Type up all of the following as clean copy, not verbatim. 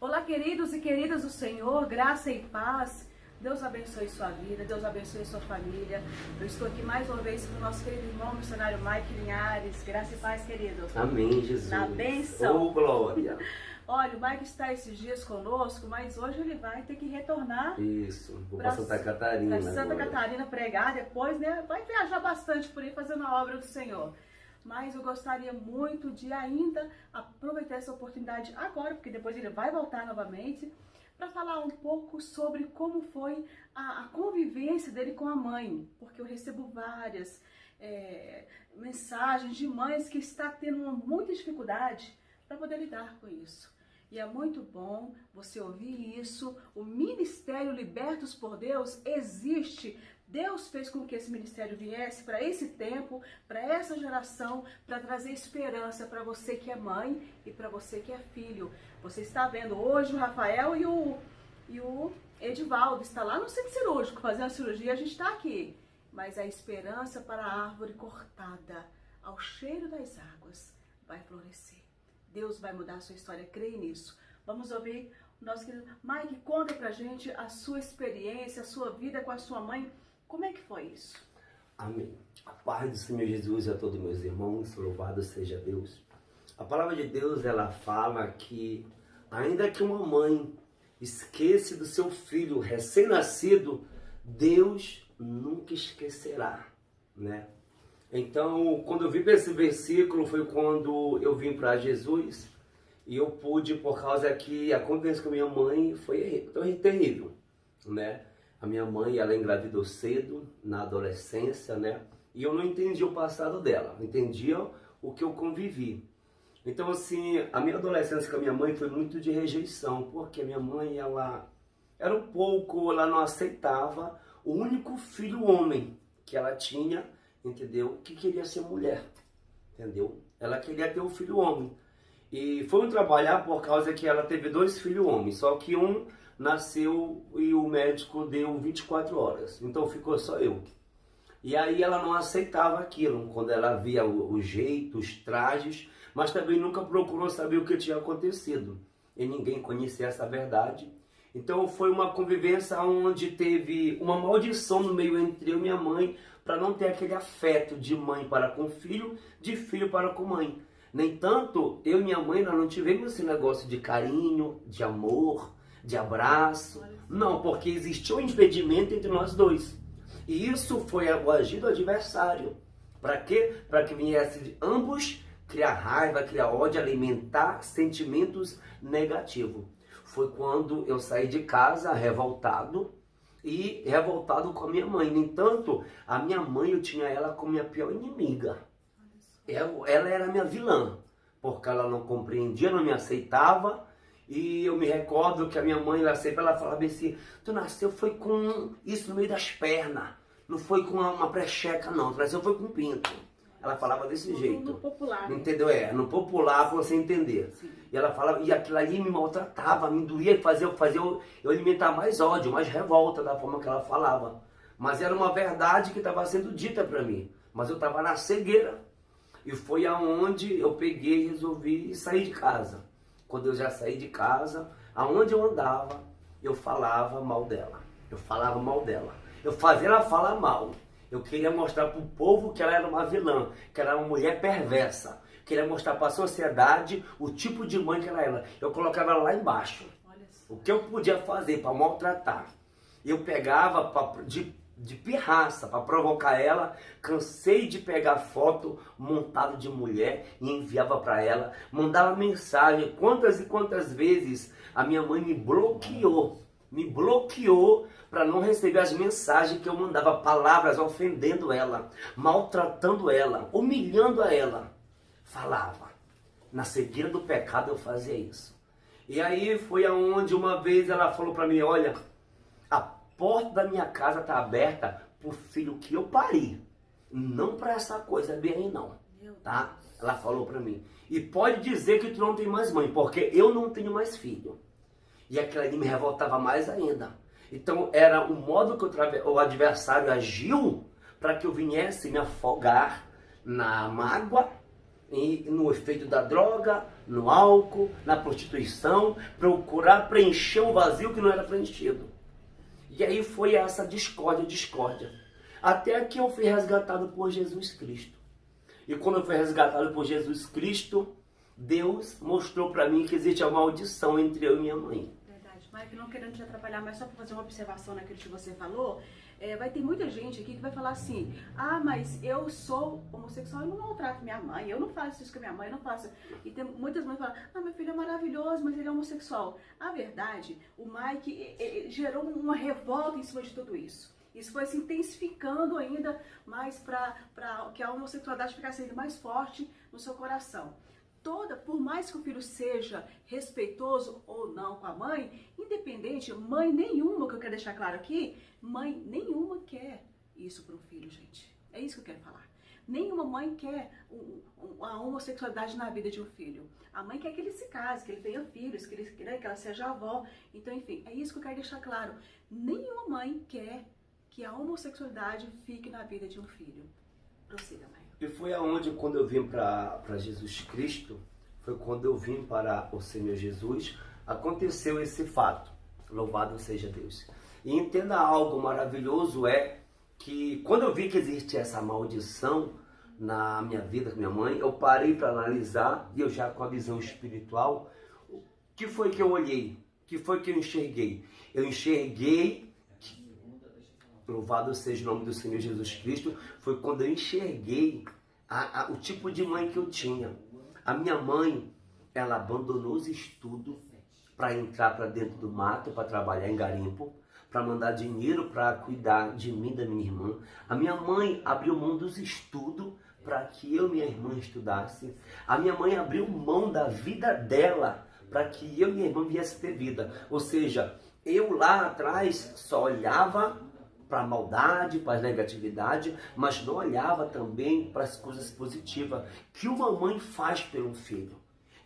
Olá, queridos e queridas do Senhor, graça e paz. Deus abençoe sua vida, Deus abençoe sua família. Eu estou aqui mais uma vez com o nosso querido irmão missionário Mike Linhares. Graça e paz, querido. Amém, Jesus. Na bênção. Oh, glória. Olha, o Mike está esses dias conosco, mas hoje ele vai ter que retornar. Isso, vou para Santa Catarina. Para Santa agora. Catarina pregar depois, né? Vai viajar bastante por aí fazendo a obra do Senhor. Mas eu gostaria muito de ainda aproveitar essa oportunidade agora, porque depois ele vai voltar novamente, para falar um pouco sobre como foi a convivência dele com a mãe. Porque eu recebo várias mensagens de mães que estão tendo muita dificuldade para poder lidar com isso. E é muito bom você ouvir isso. O Ministério Libertos por Deus existe. Deus fez com que esse ministério viesse para esse tempo, para essa geração, para trazer esperança para você que é mãe e para você que é filho. Você está vendo hoje o Rafael e o Edivaldo está lá no centro cirúrgico fazendo a cirurgia, a gente está aqui. Mas a esperança para a árvore cortada, ao cheiro das águas, vai florescer. Deus vai mudar a sua história, creia nisso. Vamos ouvir o nosso querido Mike, conta pra gente a sua experiência, a sua vida com a sua mãe. Como é que foi isso? Amém. A paz do Senhor Jesus a todos meus irmãos, louvado seja Deus. A palavra de Deus, ela fala que ainda que uma mãe esqueça do seu filho recém-nascido, Deus nunca esquecerá, né? Então, quando eu vim para esse versículo, foi quando eu vim para Jesus e eu pude, por causa que a convivência com a minha mãe foi terrível, né? A minha mãe, ela engravidou cedo, na adolescência, né? E eu não entendia o passado dela, eu entendia o que eu convivi. Então, assim, a minha adolescência com a minha mãe foi muito de rejeição, porque a minha mãe, ela era ela não aceitava o único filho homem que ela tinha, entendeu? Que queria ser mulher, entendeu? Ela queria ter um filho homem. E foi trabalhar por causa que ela teve 2 filhos homens, só que um nasceu e o médico deu 24 horas, então ficou só eu. E aí ela não aceitava aquilo, quando ela via o jeito, os trajes, mas também nunca procurou saber o que tinha acontecido. E ninguém conhecia essa verdade. Então foi uma convivência onde teve uma maldição no meio entre eu e minha mãe, para não ter aquele afeto de mãe para com filho, de filho para com mãe. Nem tanto, eu e minha mãe, nós não tivemos esse negócio de carinho, de amor, de abraço. Não, porque existia um impedimento entre nós dois. E isso foi o agir do adversário. Para quê? Para que viesse ambos criar raiva, criar ódio, alimentar sentimentos negativos. Foi quando eu saí de casa revoltado e revoltado com a minha mãe. No entanto, a minha mãe, eu tinha ela como minha pior inimiga. Ela era minha vilã, porque ela não compreendia, não me aceitava. E eu me recordo que a minha mãe, ela falava assim, tu nasceu foi com isso no meio das pernas, não foi com uma precheca não, tu nasceu foi com pinto. Ela falava desse jeito. No popular. Entendeu? No popular, para você entender. Sim. E ela falava, e aquilo ali me maltratava, me doía, fazia eu alimentar mais ódio, mais revolta da forma que ela falava. Mas era uma verdade que estava sendo dita para mim. Mas eu estava na cegueira. E foi aonde eu peguei e resolvi sair de casa. Quando eu já saí de casa, aonde eu andava, eu falava mal dela. Eu falava mal dela. Eu fazia ela falar mal. Eu queria mostrar para o povo que ela era uma vilã, que ela era uma mulher perversa. Eu queria mostrar para a sociedade o tipo de mãe que ela era. Eu colocava ela lá embaixo. O que eu podia fazer para maltratar. Eu pegava de pirraça para provocar ela. Cansei de pegar foto montado de mulher e enviava para ela. Mandava mensagem. Quantas e quantas vezes a minha mãe me bloqueou. Me bloqueou para não receber as mensagens que eu mandava, palavras ofendendo ela, maltratando ela, humilhando a ela. Falava. Na cegueira do pecado eu fazia isso. E aí foi aonde uma vez ela falou para mim, olha, a porta da minha casa está aberta para o filho que eu pari. Não para essa coisa bem aí não, tá? Ela falou para mim. E pode dizer que tu não tem mais mãe, porque eu não tenho mais filho. E aquilo ali me revoltava mais ainda. Então era o modo que o adversário agiu para que eu viesse me afogar na mágoa, no efeito da droga, no álcool, na prostituição, procurar preencher um vazio que não era preenchido. E aí foi essa discórdia. Até que eu fui resgatado por Jesus Cristo. E quando eu fui resgatado por Jesus Cristo, Deus mostrou para mim que existe a maldição entre eu e minha mãe. Verdade. Mike, não querendo te atrapalhar, mas só para fazer uma observação naquilo que você falou, vai ter muita gente aqui que vai falar assim, mas eu sou homossexual, eu não maltrato minha mãe, eu não faço isso com a minha mãe, eu não faço. E tem muitas mães que falam, meu filho é maravilhoso, mas ele é homossexual. A verdade, o Mike gerou uma revolta em cima de tudo isso. Isso foi se intensificando ainda mais para que a homossexualidade ficasse ainda mais forte no seu coração. Por mais que o filho seja respeitoso ou não com a mãe, independente, mãe nenhuma, que eu quero deixar claro aqui, mãe nenhuma quer isso para um filho, gente. É isso que eu quero falar. Nenhuma mãe quer a homossexualidade na vida de um filho. A mãe quer que ele se case, que ele tenha filhos, que ela seja avó. Então, enfim, é isso que eu quero deixar claro. Nenhuma mãe quer que a homossexualidade fique na vida de um filho. Prossiga, mãe. E foi aonde, quando eu vim para Jesus Cristo, foi quando eu vim para o Senhor Jesus, aconteceu esse fato. Louvado seja Deus. E entenda algo maravilhoso, é que quando eu vi que existe essa maldição na minha vida com minha mãe, eu parei para analisar, e eu já com a visão espiritual, o que foi que eu olhei? O que foi que eu enxerguei? Eu enxerguei, louvado seja o nome do Senhor Jesus Cristo, foi quando eu enxerguei o tipo de mãe que eu tinha. A minha mãe, ela abandonou os estudos para entrar para dentro do mato, para trabalhar em garimpo, para mandar dinheiro para cuidar de mim e da minha irmã. A minha mãe abriu mão dos estudos para que eu e minha irmã estudasse. A minha mãe abriu mão da vida dela para que eu e minha irmã viesse ter vida. Ou seja, eu lá atrás só olhava para a maldade, para a negatividade, mas não olhava também para as coisas positivas que uma mãe faz pelo filho,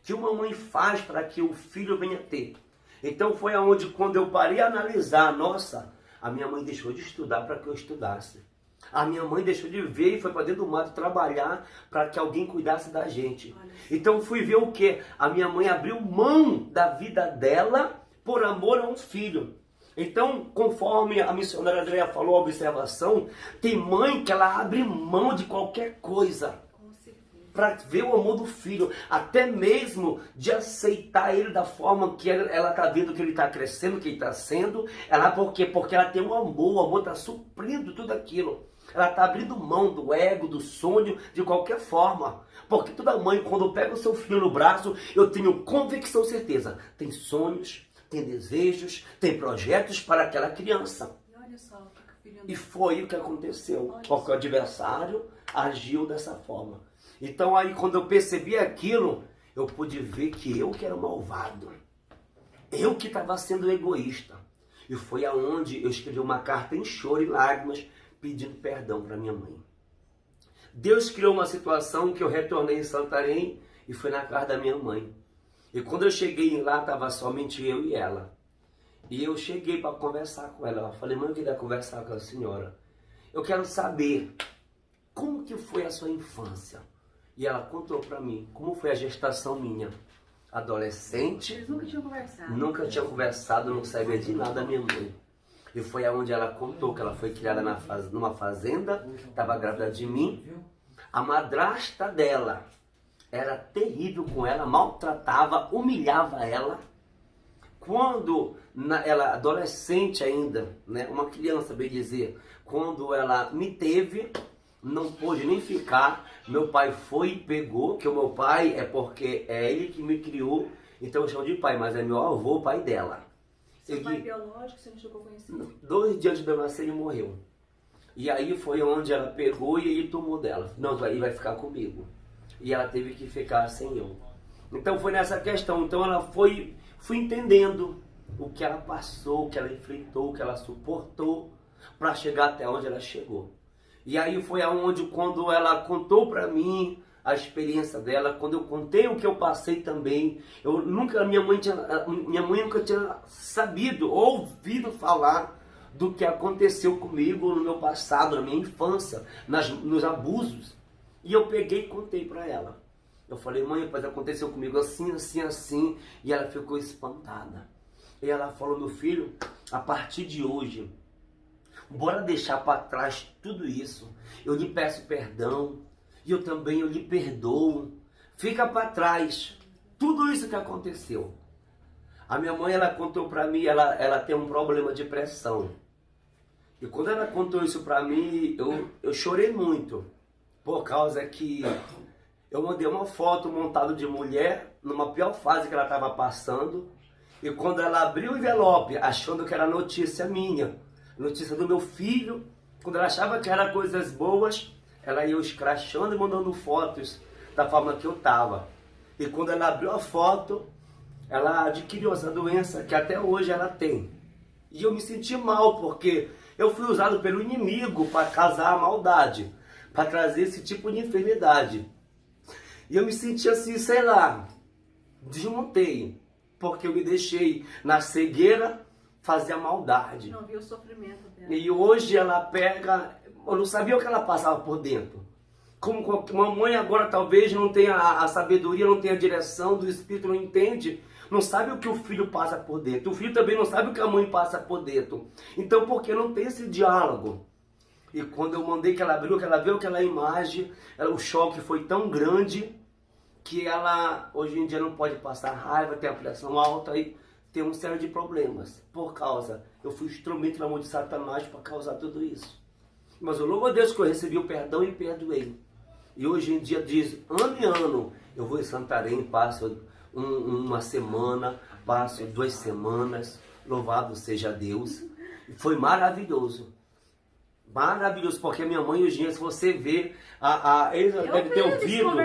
que uma mãe faz para que o filho venha ter. Então foi aonde, quando eu parei a analisar, nossa, a minha mãe deixou de estudar para que eu estudasse. A minha mãe deixou de ver e foi para dentro do mato trabalhar para que alguém cuidasse da gente. Então fui ver o que? A minha mãe abriu mão da vida dela por amor a um filho. Então, conforme a missionária Andréia falou, a observação, tem mãe que ela abre mão de qualquer coisa para ver o amor do filho, até mesmo de aceitar ele da forma que ela está vendo que ele está crescendo, que ele está sendo. Porque ela tem um amor, o amor está suprindo tudo aquilo. Ela está abrindo mão do ego, do sonho, de qualquer forma. Porque toda mãe, quando pega o seu filho no braço, eu tenho convicção, certeza, tem sonhos, tem desejos, tem projetos para aquela criança. E olha só, e foi o que aconteceu, porque o adversário agiu dessa forma. Então aí quando eu percebi aquilo, eu pude ver que eu que era malvado. Eu que estava sendo egoísta. E foi aonde eu escrevi uma carta em choro e lágrimas, pedindo perdão para minha mãe. Deus criou uma situação que eu retornei em Santarém e fui na casa da minha mãe. E quando eu cheguei lá, estava somente eu e ela. E eu cheguei para conversar com ela. Eu falei, mãe, eu queria conversar com a senhora. Eu quero saber como que foi a sua infância. E ela contou para mim como foi a gestação minha. Adolescente. Eles nunca tinham conversado. Nunca tinham conversado, não sabia de nada da minha mãe. E foi aonde ela contou que ela foi criada numa fazenda, estava grávida de mim. A madrasta dela era terrível com ela, maltratava, humilhava ela. Quando ela, adolescente ainda, né, uma criança, bem dizer, quando ela me teve, não pôde nem ficar, meu pai foi e pegou, que o meu pai porque é ele que me criou, então eu chamo de pai, mas é meu avô, pai dela. Seu pai biológico, você não chegou a conhecer? 2 dias de eu nascer, ele morreu. E aí foi onde ela pegou e ele tomou dela. Não, aí vai ficar comigo. E ela teve que ficar sem eu. Então foi nessa questão. Então ela fui entendendo o que ela passou, o que ela enfrentou, o que ela suportou para chegar até onde ela chegou. E aí foi aonde, quando ela contou para mim a experiência dela, quando eu contei o que eu passei também, minha mãe nunca tinha sabido, ouvido falar do que aconteceu comigo no meu passado, na minha infância, nos abusos. E eu peguei e contei para ela. Eu falei, mãe, mas aconteceu comigo assim, assim, assim. E ela ficou espantada. E ela falou, meu filho, a partir de hoje, bora deixar para trás tudo isso. Eu lhe peço perdão. E eu também lhe perdoo. Fica para trás tudo isso que aconteceu. A minha mãe, ela contou para mim, ela tem um problema de pressão. E quando ela contou isso para mim, eu chorei muito. Por causa que eu mandei uma foto montada de mulher, numa pior fase que ela estava passando. E quando ela abriu o envelope, achando que era notícia minha, notícia do meu filho, quando ela achava que era coisas boas, ela ia escrachando e mandando fotos da forma que eu estava. E quando ela abriu a foto, ela adquiriu essa doença que até hoje ela tem. E eu me senti mal, porque eu fui usado pelo inimigo para causar a maldade, para trazer esse tipo de enfermidade. E eu me senti assim, sei lá, desmontei, porque eu me deixei na cegueira fazer a maldade. Não viu o sofrimento dela. E hoje ela pega, eu não sabia o que ela passava por dentro. Como uma mãe agora talvez não tenha a sabedoria, não tenha a direção do Espírito, não entende, não sabe o que o filho passa por dentro. O filho também não sabe o que a mãe passa por dentro. Então, porque não tem esse diálogo? E quando eu mandei que ela abriu, que ela viu aquela imagem, o choque foi tão grande que ela hoje em dia não pode passar raiva, tem a pressão alta e tem uma série de problemas. Por causa, eu fui instrumento na mão de Satanás para causar tudo isso. Mas eu louvo a Deus que eu recebi o perdão e perdoei. E hoje em dia diz, ano em ano, eu vou em Santarém, passo uma semana, passo 2 semanas, louvado seja Deus. E foi maravilhoso. Maravilhoso, porque minha mãe hoje em dia, se você vê, eles devem ter ouvido,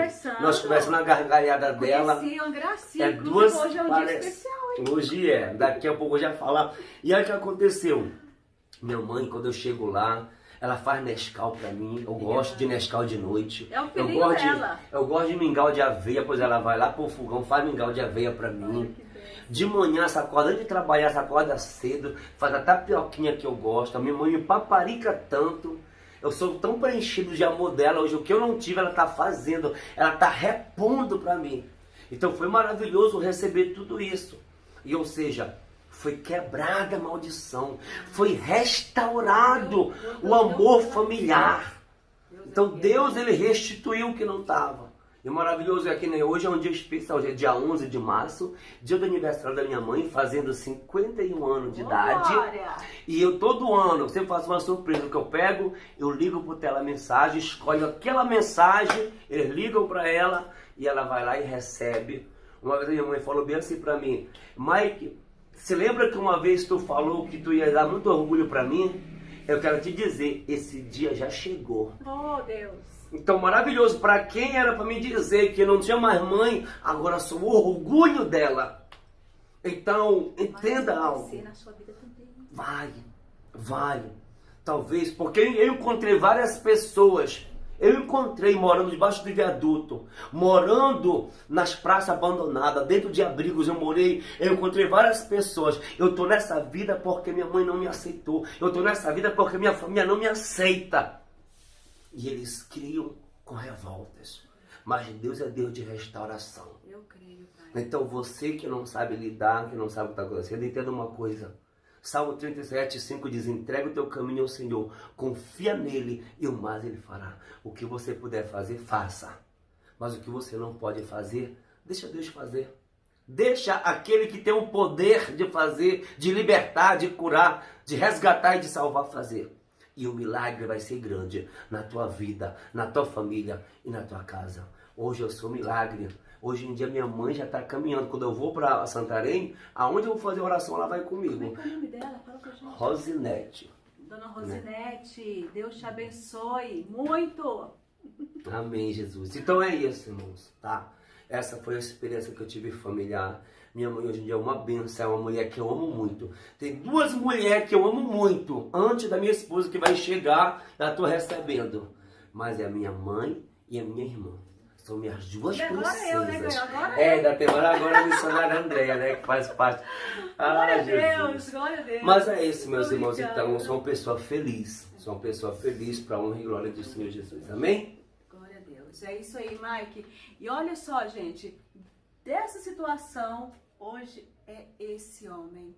nós conversamos na gargalhada dela. Uma gracinha, duas, hoje é um dia especial, hein? Hoje daqui a pouco eu já falar. E aí o que aconteceu? Minha mãe, quando eu chego lá, ela faz Nescau pra mim. Eu gosto de Nescau de noite. É o filhinho dela. Eu gosto de mingau de aveia, pois ela vai lá pro fogão, faz mingau de aveia pra mim. De manhã, essa acorda de trabalhar, essa acorda cedo, faz a tapioquinha que eu gosto. A minha mãe me paparica tanto. Eu sou tão preenchido de amor dela. Hoje, o que eu não tive, ela tá fazendo. Ela tá repondo pra mim. Então foi maravilhoso receber tudo isso. E ou seja, foi quebrada a maldição, foi restaurado o amor familiar. Então Deus, ele restituiu o que não estava. E o maravilhoso é que nem hoje é um dia especial, hoje é dia 11 de março, dia do aniversário da minha mãe, fazendo 51 anos de idade. E eu todo ano, eu sempre faço uma surpresa, que eu pego, eu ligo por telemensagem, escolho aquela mensagem, eles ligam para ela e ela vai lá e recebe. Uma vez a minha mãe falou bem assim para mim, Mike, você lembra que uma vez tu falou que tu ia dar muito orgulho para mim? Eu quero te dizer, esse dia já chegou. Oh, Deus. Então, maravilhoso. Para quem era para me dizer que não tinha mais mãe, agora sou o orgulho dela. Então, entenda algo. Na sua vida também. Vai. Talvez, porque eu encontrei várias pessoas. Eu encontrei morando debaixo do viaduto, morando nas praças abandonadas, dentro de abrigos eu encontrei várias pessoas. Eu tô nessa vida porque minha mãe não me aceitou. Eu tô nessa vida porque minha família não me aceita. E eles criam com revoltas. Mas Deus é Deus de restauração. Eu creio, Pai. Então você que não sabe lidar, que não sabe o que está acontecendo, entenda uma coisa. Salmo 37:5 diz, entrega o teu caminho ao Senhor, confia nele e o mais ele fará. O que você puder fazer, faça. Mas o que você não pode fazer, deixa Deus fazer. Deixa aquele que tem o poder de fazer, de libertar, de curar, de resgatar e de salvar fazer. E o milagre vai ser grande na tua vida, na tua família e na tua casa. Hoje eu sou milagre. Hoje em dia minha mãe já está caminhando. Quando eu vou para Santarém, aonde eu vou fazer oração, ela vai comigo. Como é que é o nome dela? Fala pra gente. Rosinete. Dona Rosinete, Deus te abençoe muito. Amém, Jesus. Então é isso, irmãos, tá? Essa foi a experiência que eu tive familiar. Minha mãe hoje em dia é uma benção, é uma mulher que eu amo muito. Tem 2 mulheres que eu amo muito. Antes da minha esposa que vai chegar, já estou recebendo. Mas é a minha mãe e a minha irmã. São minhas 2 princesas. Ainda tem agora a missionária Andréia, né? Que faz parte. Glória a Deus, glória a Deus. Mas é isso, meus irmãos. Então, eu sou uma pessoa feliz. Sou uma pessoa feliz para a honra e glória do Senhor Jesus. Amém? Glória a Deus. Jesus. É isso aí, Mike. E olha só, gente, dessa situação, hoje é esse homem.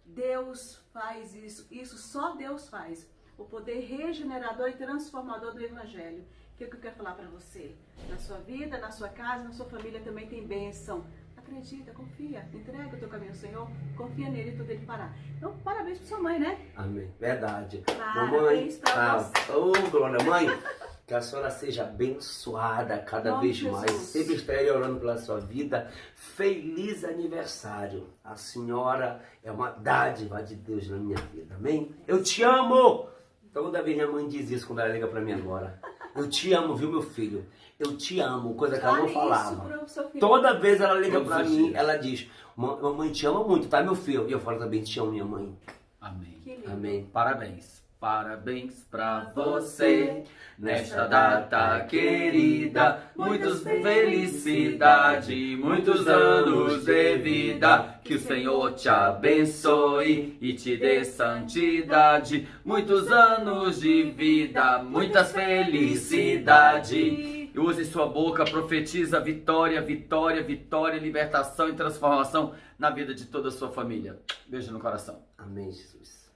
Deus faz isso só Deus faz. O poder regenerador e transformador do Evangelho. O que eu quero falar para você? Na sua vida, na sua casa, na sua família também tem bênção. Acredita, confia, entrega o teu caminho ao Senhor, confia nele e tudo ele fará. Então, parabéns para sua mãe, né? Amém. Verdade. Parabéns para você. Ô, glória, mãe, que a senhora seja abençoada cada Bom, vez Jesus. mais. Sempre estarei orando pela sua vida. Feliz aniversário. A senhora é uma dádiva de Deus na minha vida. Amém? Eu te amo. Toda vez minha mãe diz isso quando ela liga para mim agora. Eu te amo, viu, meu filho? Eu te amo, coisa que ela não falava. Toda vez ela liga pra mim, ela diz: mamãe te ama muito, tá, meu filho? E eu falo também: te amo, minha mãe. Amém. Amém. Parabéns. Parabéns pra você nesta data querida. Muitas felicidade, muitos anos de vida. Que o Senhor te abençoe e te dê santidade. Muitos anos de vida, muitas felicidade. Use sua boca, profetiza vitória, vitória, vitória, libertação e transformação na vida de toda a sua família. Beijo no coração. Amém, Jesus.